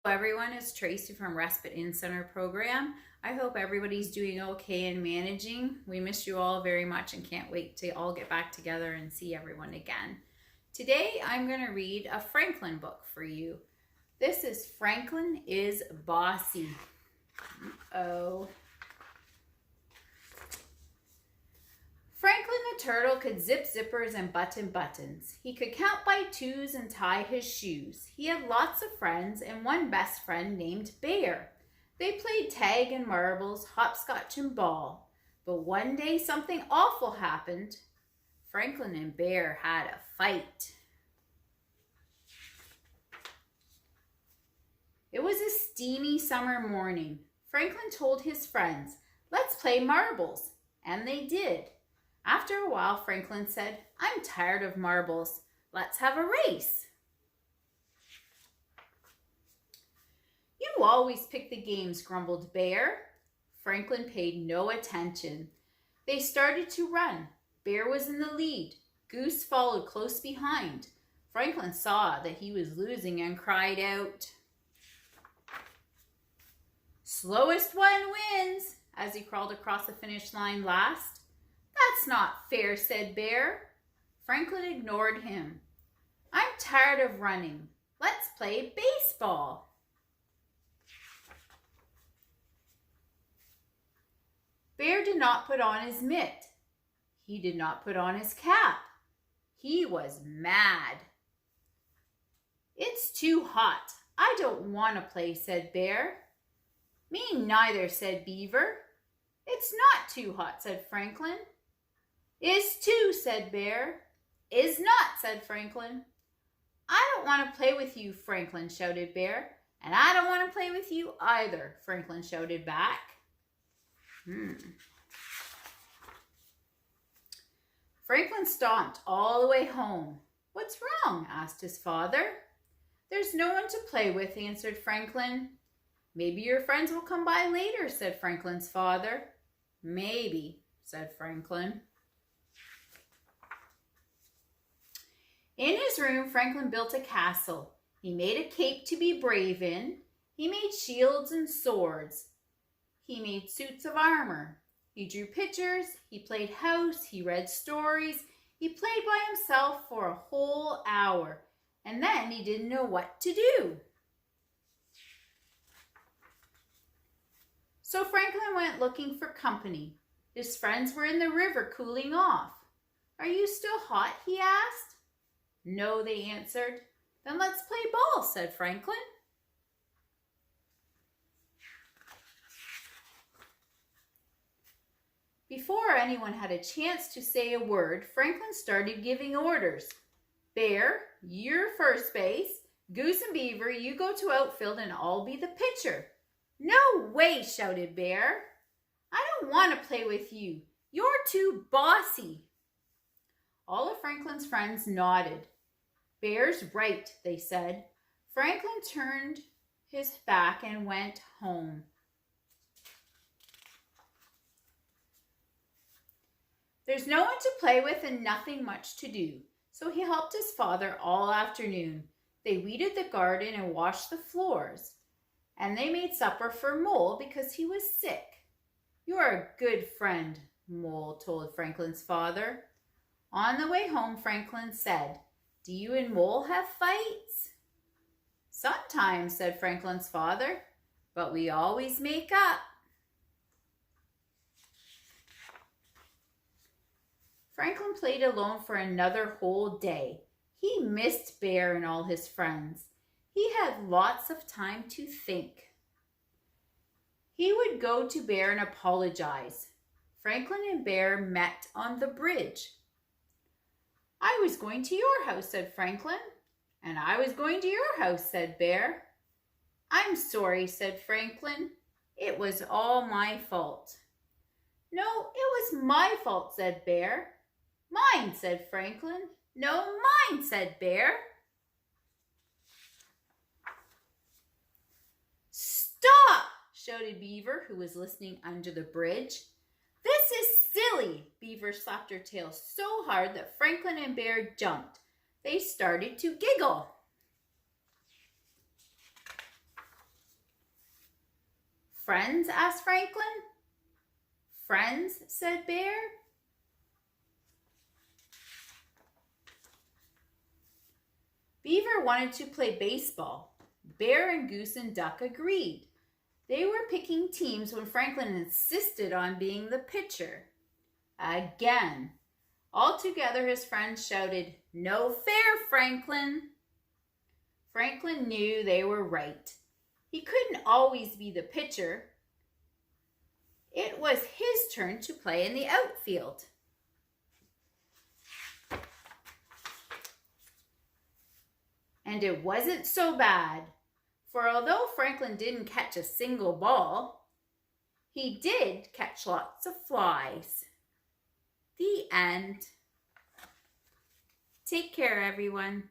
Everyone, it's Tracy from Respite In Center program. I hope everybody's doing okay and managing. We miss you all very much and can't wait to all get back together and see everyone again. Today I'm going to read a Franklin book for you. This is Franklin is Bossy. Franklin the turtle could zip zippers and button buttons. He could count by twos and tie his shoes. He had lots of friends and one best friend named Bear. They played tag and marbles, hopscotch and ball. But one day something awful happened. Franklin and Bear had a fight. It was a steamy summer morning. Franklin told his friends, "Let's play marbles." And they did. After a while, Franklin said, "I'm tired of marbles. Let's have a race." "You always pick the games," grumbled Bear. Franklin paid no attention. They started to run. Bear was in the lead. Goose followed close behind. Franklin saw that he was losing and cried out, "Slowest one wins," as he crawled across the finish line last. "That's not fair," said Bear. Franklin ignored him. "I'm tired of running. Let's play baseball." Bear did not put on his mitt. He did not put on his cap. He was mad. "It's too hot. I don't want to play," said Bear. "Me neither," said Beaver. "It's not too hot," said Franklin. "Is too," said Bear. "Is not," said Franklin. "I don't want to play with you," Franklin shouted Bear. "And I don't want to play with you either," Franklin shouted back. Franklin stomped all the way home. "What's wrong?" asked his father. "There's no one to play with," answered Franklin. "Maybe your friends will come by later," said Franklin's father. "Maybe," said Franklin. In his room, Franklin built a castle. He made a cape to be brave in. He made shields and swords. He made suits of armor. He drew pictures. He played house. He read stories. He played by himself for a whole hour. And then he didn't know what to do. So Franklin went looking for company. His friends were in the river cooling off. "Are you still hot?" he asked. "No," they answered. "Then let's play ball," said Franklin. Before anyone had a chance to say a word, Franklin started giving orders. "Bear, you're first base. Goose and Beaver, you go to outfield and I'll be the pitcher." "No way," shouted Bear. "I don't want to play with you. You're too bossy." All of Franklin's friends nodded. "Bear's right," they said. Franklin turned his back and went home. There's no one to play with and nothing much to do, so he helped his father all afternoon. They weeded the garden and washed the floors, and they made supper for Mole because he was sick. "You're a good friend," Mole told Franklin's father. On the way home, Franklin said, "Do you and Mole have fights?" "Sometimes," said Franklin's father, "but we always make up." Franklin played alone for another whole day. He missed Bear and all his friends. He had lots of time to think. He would go to Bear and apologize. Franklin and Bear met on the bridge. "I was going to your house," said Franklin. "And I was going to your house," said Bear. "I'm sorry," said Franklin. "It was all my fault." "No, it was my fault," said Bear. "Mine," said Franklin. "No, mine," said Bear. "Stop!" shouted Beaver, who was listening under the bridge. "This is silly!" Beaver slapped her tail so hard that Franklin and Bear jumped. They started to giggle. Friends? Asked Franklin. Friends? Said Bear. Beaver wanted to play baseball. Bear and Goose and Duck agreed. They were picking teams when Franklin insisted on being the pitcher. Again. Altogether, his friends shouted, "No fair, Franklin!" Franklin knew they were right. He couldn't always be the pitcher. It was his turn to play in the outfield. And it wasn't so bad, for although Franklin didn't catch a single ball, he did catch lots of flies. The end. Take care, everyone.